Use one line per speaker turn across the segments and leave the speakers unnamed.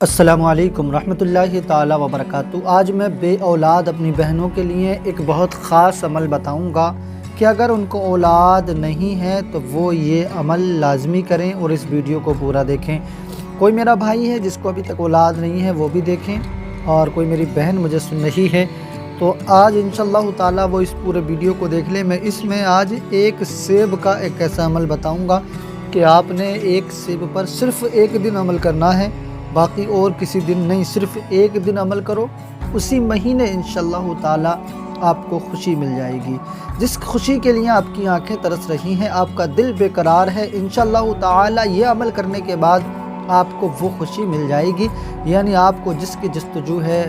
السلام علیکم رحمۃ اللہ تعالی وبرکاتہ۔ آج میں بے اولاد اپنی بہنوں کے لیے ایک بہت خاص عمل بتاؤں گا کہ اگر ان کو اولاد نہیں ہے تو وہ یہ عمل لازمی کریں اور اس ویڈیو کو پورا دیکھیں۔ کوئی میرا بھائی ہے جس کو ابھی تک اولاد نہیں ہے وہ بھی دیکھیں، اور کوئی میری بہن مجھے سن رہی ہے تو آج انشاءاللہ تعالی وہ اس پورے ویڈیو کو دیکھ لیں۔ میں اس میں آج ایک سیب کا ایک ایسا عمل بتاؤں گا کہ آپ نے ایک سیب پر صرف ایک دن عمل کرنا ہے، باقی اور کسی دن نہیں، صرف ایک دن عمل کرو، اسی مہینے انشاءاللہ تعالی آپ کو خوشی مل جائے گی۔ جس خوشی کے لیے آپ کی آنکھیں ترس رہی ہیں، آپ کا دل بے قرار ہے، انشاءاللہ تعالی یہ عمل کرنے کے بعد آپ کو وہ خوشی مل جائے گی۔ یعنی آپ کو جس کی جستجو ہے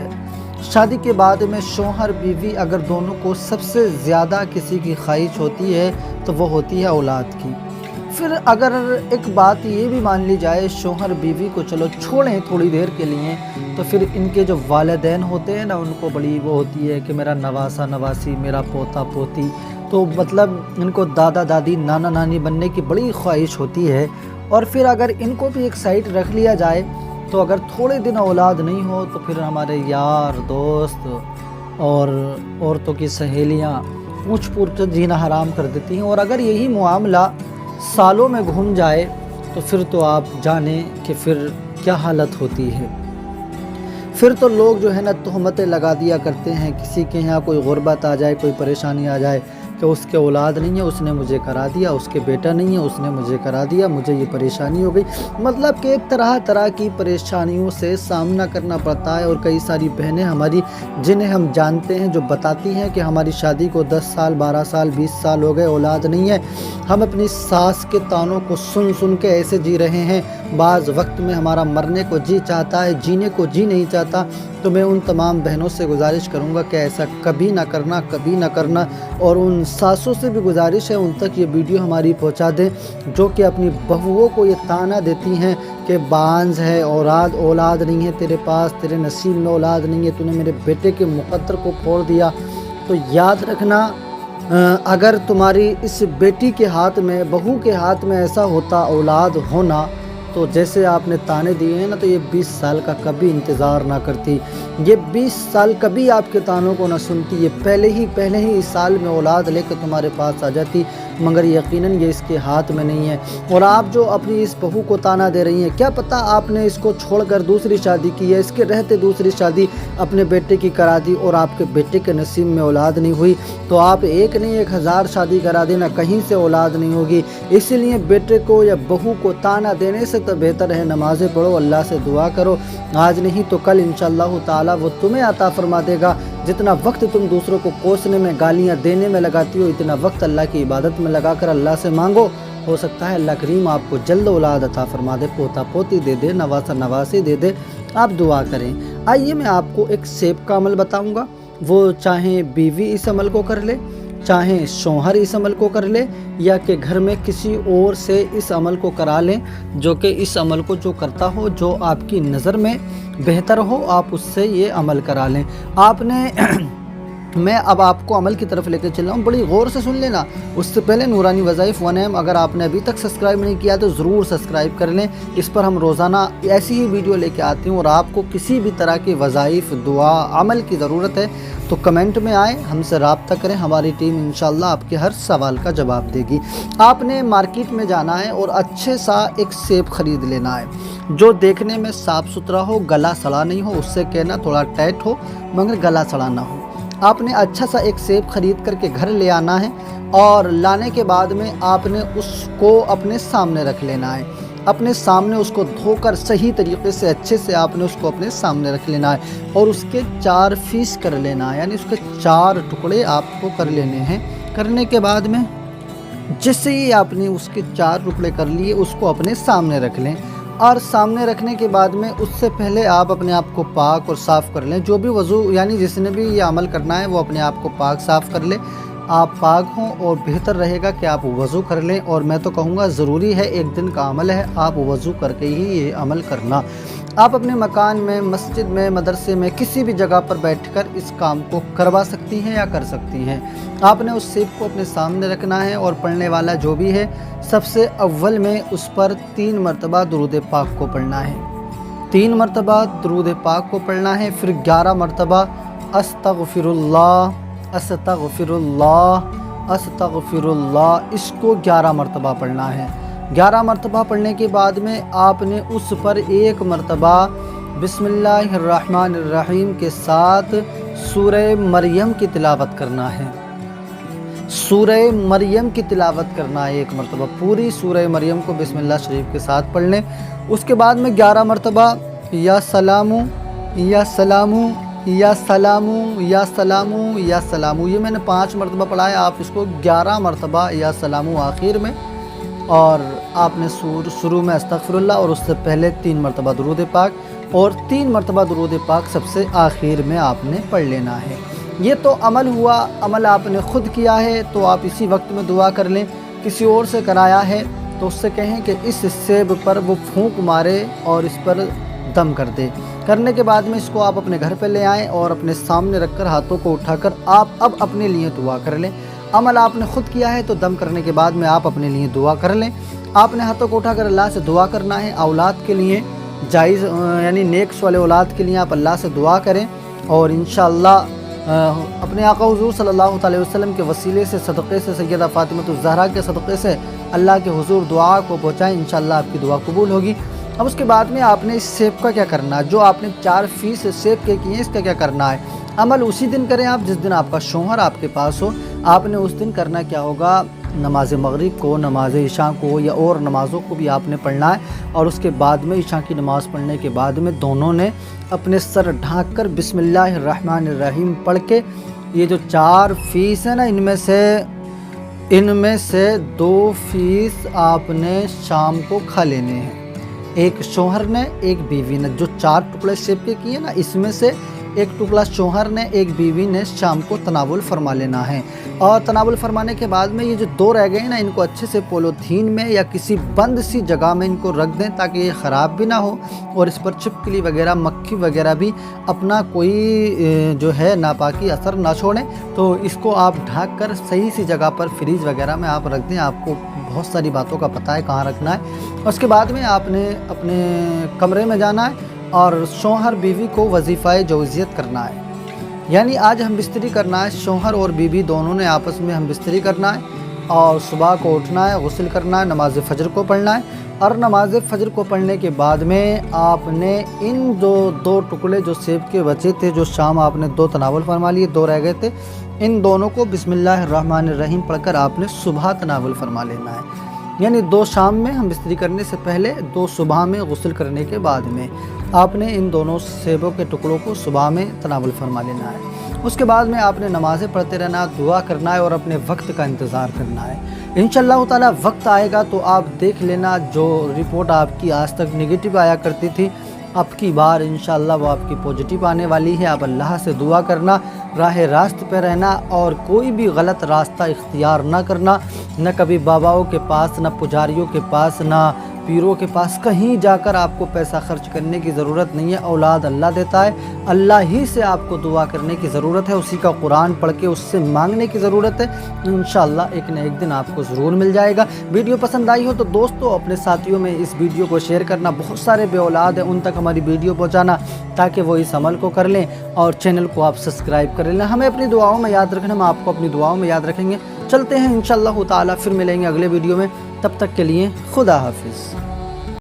شادی کے بعد میں، شوہر بیوی اگر دونوں کو سب سے زیادہ کسی کی خواہش ہوتی ہے تو وہ ہوتی ہے اولاد کی۔ پھر اگر ایک بات یہ بھی مان لی جائے، شوہر بیوی کو چلو چھوڑیں تھوڑی دیر کے لیے، تو پھر ان کے جو والدین ہوتے ہیں نا، ان کو بڑی وہ ہوتی ہے کہ میرا نواسا نواسی، میرا پوتا پوتی، تو مطلب ان کو دادا دادی نانا نانی بننے کی بڑی خواہش ہوتی ہے۔ اور پھر اگر ان کو بھی ایک سائڈ رکھ لیا جائے تو اگر تھوڑے دن اولاد نہیں ہو تو پھر ہمارے یار دوست اور عورتوں کی سہیلیاں پوچھ پوچھ جینا حرام کر دیتی ہیں، اور اگر یہی معاملہ سالوں میں گھوم جائے تو پھر تو آپ جانیں کہ پھر کیا حالت ہوتی ہے۔ پھر تو لوگ جو ہے نا تہمتیں لگا دیا کرتے ہیں، کسی کے یہاں کوئی غربت آ جائے، کوئی پریشانی آ جائے کہ اس کے اولاد نہیں ہے، اس نے مجھے کرا دیا، اس کے بیٹا نہیں ہے، اس نے مجھے کرا دیا، مجھے یہ پریشانی ہو گئی۔ مطلب کہ ایک طرح کی پریشانیوں سے سامنا کرنا پڑتا ہے۔ اور کئی ساری بہنیں ہماری جنہیں ہم جانتے ہیں جو بتاتی ہیں کہ ہماری شادی کو 10 سال 12 سال 20 سال ہو گئے، اولاد نہیں ہے، ہم اپنی ساس کے طعنوں کو سن کے ایسے جی رہے ہیں، بعض وقت میں ہمارا مرنے کو جی چاہتا ہے، جینے کو جی نہیں چاہتا۔ تو میں ان تمام بہنوں سے گزارش کروں گا کہ ایسا کبھی نہ کرنا، کبھی نہ کرنا، اور ان ساسوں سے بھی گزارش ہے ان تک یہ ویڈیو ہماری پہنچا دیں جو کہ اپنی بہوؤں کو یہ طعنہ دیتی ہیں کہ بانجھ ہے، اولاد نہیں ہے تیرے پاس، تیرے نصیب میں اولاد نہیں ہے، تو نے میرے بیٹے کے مقدر کو پھوڑ دیا۔ تو یاد رکھنا، اگر تمہاری اس بیٹی کے ہاتھ میں، بہو کے ہاتھ میں ایسا ہوتا اولاد ہونا، تو جیسے آپ نے طعنے دیے ہیں نا، تو یہ 20 سال کا کبھی انتظار نہ کرتی، یہ 20 سال کبھی آپ کے طعنوں کو نہ سنتی، یہ پہلے ہی اس سال میں اولاد لے کے تمہارے پاس آ جاتی، مگر یقیناً یہ اس کے ہاتھ میں نہیں ہے۔ اور آپ جو اپنی اس بہو کو طعنہ دے رہی ہیں، کیا پتہ آپ نے اس کو چھوڑ کر دوسری شادی کی ہے، اس کے رہتے دوسری شادی اپنے بیٹے کی کرا دی اور آپ کے بیٹے کے نصیب میں اولاد نہیں ہوئی، تو آپ ایک نہیں 1000 شادی کرا دینا، کہیں سے اولاد نہیں ہوگی۔ اسی لیے بیٹے کو یا بہو کو طعنہ دینے سے تو بہتر ہے نمازیں پڑھو، اللہ سے دعا کرو، آج نہیں تو کل انشاءاللہ تعالی وہ تمہیں عطا فرما دے گا۔ جتنا وقت تم دوسروں کو کوسنے میں، گالیاں دینے میں لگاتی ہو، اتنا وقت اللہ کی عبادت میں لگا کر اللہ سے مانگو، ہو سکتا ہے اللہ کریم آپ کو جلد اولاد عطا فرما دے، پوتا پوتی دے دے، نواسا نواسی دے دے۔ آپ دعا کریں۔ آئیے میں آپ کو ایک سیب کا عمل بتاؤں گا، وہ چاہیں بیوی اس عمل کو کر لے، چاہیں شوہر اس عمل کو کر لے، یا کہ گھر میں کسی اور سے اس عمل کو کرا لیں جو کہ اس عمل کو جو کرتا ہو، جو آپ کی نظر میں بہتر ہو، آپ اس سے یہ عمل کرا لیں۔ آپ نے میں اب آپ کو عمل کی طرف لے کے چل رہا ہوں، بڑی غور سے سن لینا۔ اس سے پہلے نورانی وظائف 1M اگر آپ نے ابھی تک سبسکرائب نہیں کیا تو ضرور سبسکرائب کر لیں، اس پر ہم روزانہ ایسی ہی ویڈیو لے کے آتے ہیں۔ اور آپ کو کسی بھی طرح کی وظائف، دعا، عمل کی ضرورت ہے تو کمنٹ میں آئیں، ہم سے رابطہ کریں، ہماری ٹیم انشاءاللہ آپ کے ہر سوال کا جواب دے گی۔ آپ نے مارکیٹ میں جانا ہے اور اچھے سا ایک سیب خرید لینا ہے جو دیکھنے میں صاف ستھرا ہو، گلا سڑا نہیں ہو، اس سے کہنا تھوڑا ٹائٹ ہو مگر گلا سڑا نہ ہو۔ آپ نے اچھا سا ایک سیب خرید کر کے گھر لے آنا ہے، اور لانے کے بعد میں آپ نے اس کو اپنے سامنے رکھ لینا ہے، اپنے سامنے اس کو دھو کر صحیح طریقے سے اچھے سے آپ نے اس کو اپنے سامنے رکھ لینا ہے، اور اس کے 4 پیس کر لینا ہے، یعنی اس کے 4 ٹکڑے آپ کو کر لینے ہیں۔ کرنے کے بعد میں جیسے ہی آپ نے اس کے 4 ٹکڑے کر لیے، اس کو اپنے سامنے رکھ لیں، اور سامنے رکھنے کے بعد میں اس سے پہلے آپ اپنے آپ کو پاک اور صاف کر لیں۔ جو بھی وضو، یعنی جس نے بھی یہ عمل کرنا ہے وہ اپنے آپ کو پاک صاف کر لے، آپ پاک ہوں، اور بہتر رہے گا کہ آپ وضو کر لیں، اور میں تو کہوں گا ضروری ہے، ایک دن کا عمل ہے، آپ وضو کر کے ہی یہ عمل کرنا۔ آپ اپنے مکان میں، مسجد میں، مدرسے میں، کسی بھی جگہ پر بیٹھ کر اس کام کو کروا سکتی ہیں یا کر سکتی ہیں۔ آپ نے اس سیب کو اپنے سامنے رکھنا ہے، اور پڑھنے والا جو بھی ہے سب سے اول میں اس پر 3 مرتبہ درود پاک کو پڑھنا ہے۔ 3 مرتبہ درود پاک کو پڑھنا ہے، پھر 11 مرتبہ استغفراللہ استغفراللہ استغفراللہ، اس کو 11 مرتبہ پڑھنا ہے۔ 11 مرتبہ پڑھنے کے بعد میں آپ نے اس پر 1 مرتبہ بسم اللہ الرحمن الرحیم کے ساتھ سورہ مریم کی تلاوت کرنا ہے۔ سورہ مریم کی تلاوت کرنا ہے 1 مرتبہ، پوری سورہ مریم کو بسم اللہ شریف کے ساتھ پڑھ لیں۔ اس کے بعد میں 11 مرتبہ یا سلامو یا سلامو یا سلامو یا سلامو یا سلامو، یہ میں نے 5 مرتبہ پڑھا ہے، آپ اس کو 11 مرتبہ یا سلامو آخر میں، اور آپ نے شروع میں استغفراللہ اور اس سے پہلے 3 مرتبہ درود پاک، اور 3 مرتبہ درود پاک سب سے آخر میں آپ نے پڑھ لینا ہے۔ یہ تو عمل ہوا، عمل آپ نے خود کیا ہے تو آپ اسی وقت میں دعا کر لیں۔ کسی اور سے کرایا ہے تو اس سے کہیں کہ اس سیب پر وہ پھونک مارے اور اس پر دم کر دے۔ کرنے کے بعد میں اس کو آپ اپنے گھر پہ لے آئیں اور اپنے سامنے رکھ کر ہاتھوں کو اٹھا کر آپ اب اپنے لیے دعا کر لیں۔ عمل آپ نے خود کیا ہے تو دم کرنے کے بعد میں آپ اپنے لیے دعا کر لیں۔ آپ نے ہاتھوں کو اٹھا کر اللہ سے دعا کرنا ہے، اولاد کے لیے جائز یعنی نیک والے اولاد کے لیے آپ اللہ سے دعا کریں، اور انشاءاللہ اپنے آقا حضور صلی اللہ علیہ وسلم کے وسیلے سے، صدقے سے، سیدہ فاطمہ الزہرا کے صدقے سے اللہ کے حضور دعا کو پہنچائیں، انشاءاللہ آپ کی دعا قبول ہوگی۔ اب اس کے بعد میں آپ نے اس سیب کا کیا کرنا ہے، جو آپ نے 4 فیس سیب کے کیے ہیں، اس کا کیا کرنا ہے۔ عمل اسی دن کریں آپ جس دن آپ کا شوہر آپ کے پاس ہو۔ آپ نے اس دن کرنا کیا ہوگا، نماز مغرب کو، نماز عشاء کو یا اور نمازوں کو بھی آپ نے پڑھنا ہے، اور اس کے بعد میں عشاء کی نماز پڑھنے کے بعد میں دونوں نے اپنے سر ڈھانک کر بسم اللہ الرحمن الرحیم پڑھ کے یہ جو 4 فیس ہیں نا، ان میں سے 2 فیس آپ نے شام کو کھا لینے ہیں، ایک شوہر نے ایک بیوی نے۔ جو 4 ٹکڑے سیب کے کیے نا، اس میں سے ایک ٹکڑا شوہر نے، ایک بیوی نے شام کو تناول فرما لینا ہے، اور تناول فرمانے کے بعد میں یہ جو 2 رہ گئے نا، ان کو اچھے سے پولیتھین میں یا کسی بند سی جگہ میں ان کو رکھ دیں تاکہ یہ خراب بھی نہ ہو، اور اس پر چھپکلی وغیرہ، مکھی وغیرہ بھی اپنا کوئی جو ہے ناپاکی اثر نہ چھوڑیں۔ تو اس کو آپ ڈھانک کر صحیح سی جگہ پر فریج وغیرہ میں آپ رکھ دیں، آپ کو بہت ساری باتوں کا پتہ ہے کہاں رکھنا ہے۔ اس کے بعد میں آپ نے اپنے کمرے میں جانا ہے اور شوہر بیوی کو وظیفہ جوزیت کرنا ہے، یعنی آج ہم بستری کرنا ہے، شوہر اور بیوی دونوں نے آپس میں ہم بستری کرنا ہے، اور صبح کو اٹھنا ہے، غسل کرنا ہے، نماز فجر کو پڑھنا ہے، اور نماز فجر کو پڑھنے کے بعد میں آپ نے ان 2 ٹکڑے جو سیب کے بچے تھے، جو شام آپ نے 2 تناول فرما لیے، 2 رہ گئے تھے، ان دونوں کو بسم اللہ الرحمن الرحیم پڑھ کر آپ نے صبح تناول فرما لینا ہے، یعنی 2 شام میں ہم بستری کرنے سے پہلے، 2 صبح میں غسل کرنے کے بعد میں آپ نے ان دونوں سیبوں کے ٹکڑوں کو صبح میں تناول فرما لینا ہے۔ اس کے بعد میں آپ نے نمازیں پڑھتے رہنا، دعا کرنا ہے، اور اپنے وقت کا انتظار کرنا ہے۔ انشاءاللہ تعالی وقت آئے گا تو آپ دیکھ لینا، جو رپورٹ آپ کی آج تک نگیٹو آیا کرتی تھی، اب کی بار انشاءاللہ وہ آپ کی پوزیٹیو آنے والی ہے۔ آپ اللہ سے دعا کرنا، راہ راست پہ رہنا، اور کوئی بھی غلط راستہ اختیار نہ کرنا، نہ کبھی باباؤں کے پاس، نہ پجاریوں کے پاس، نہ پیروں کے پاس کہیں جا کر آپ کو پیسہ خرچ کرنے کی ضرورت نہیں ہے۔ اولاد اللہ دیتا ہے، اللہ ہی سے آپ کو دعا کرنے کی ضرورت ہے، اسی کا قرآن پڑھ کے اس سے مانگنے کی ضرورت ہے۔ انشاءاللہ ایک نہ ایک دن آپ کو ضرور مل جائے گا۔ ویڈیو پسند آئی ہو تو دوستو اپنے ساتھیوں میں اس ویڈیو کو شیئر کرنا، بہت سارے بے اولاد ہیں ان تک ہماری ویڈیو پہنچانا تاکہ وہ اس عمل کو کر لیں، اور چینل کو آپ سبسکرائب کر لیں۔ ہمیں اپنی دعاؤں میں یاد رکھنا، ہم آپ کو اپنی دعاؤں میں یاد رکھیں گے۔ چلتے ہیں انشاءاللہ تعالی، پھر ملیں گے اگلے ویڈیو میں، تب تک کے لیے خدا حافظ۔